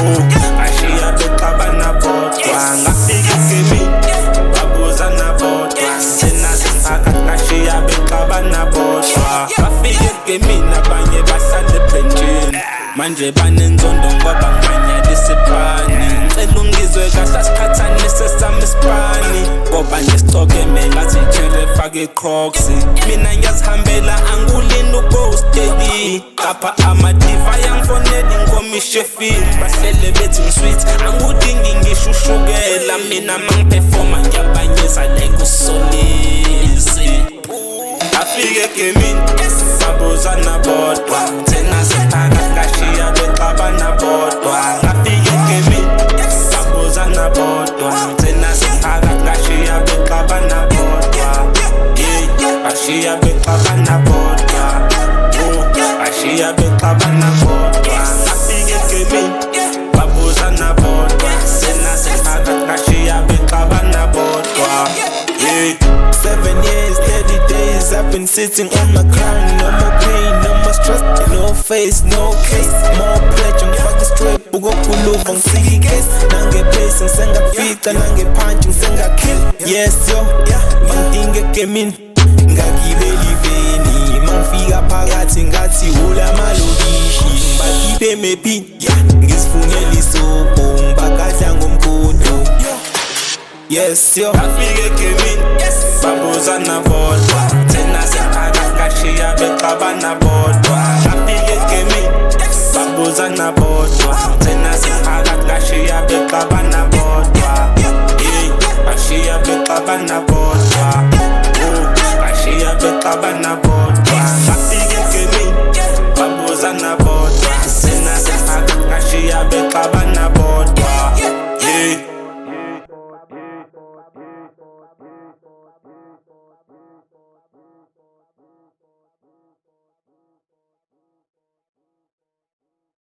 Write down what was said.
Ngashiya bexabana bodwa ngafika egemini babuzana bodwa thina siphakathi ngashiya bexabana bodwa bafika egemini abanye bahlala ebhentshini manje banenzondo ngoba ngimanyala isipani ngicela ungizwe kahle asiphathanise sami isipani ngoba nje sitokeme ngathi ijele fake i-Crocs mina ngiyazihambela angulini ukosteli kapha amadiva yangifonela inkomisho efile bahlele bethi ngisweet angudingi ngisho ushukela mina mangiperforma ngiyabanyeza like usolisi afike egemini babuzana bodwa thina siphakathi ngashiya bexabana bodwa ngafika egemini babuzana bodwa thina siphakathi ngashiya bexabana bodwa ngashiya bexabana bodwa ngashiya bexabana bodwa ngafika egemini babuzana bodwa thina siphakathi ngashiya bexabana bodwa 7 years, 30 days, I've been sitting on my crown. No more pain, no more stress, no face, no case. More pledge, I'm fucking straight. Ugo kuluva, ngisiki case. Nange pace, ngisengafika, nange punch, ngisengakill. Yes, yo, mangidinga egemini ngagibela iveni mangifika phakathi ngathi hula malokishi ngibakhiphe emephini ngizifunela isobho ngibakadla ngomkhonto. Yes, yo, afike egemini babuzana bodwa thina siphakathi ngashiya bexabana bodwa afike egemini babuzana bodwa thina siphakathi ngashiya bexabana bodwa ngashiya bexabana bodwa ngashiya bexabana bodwa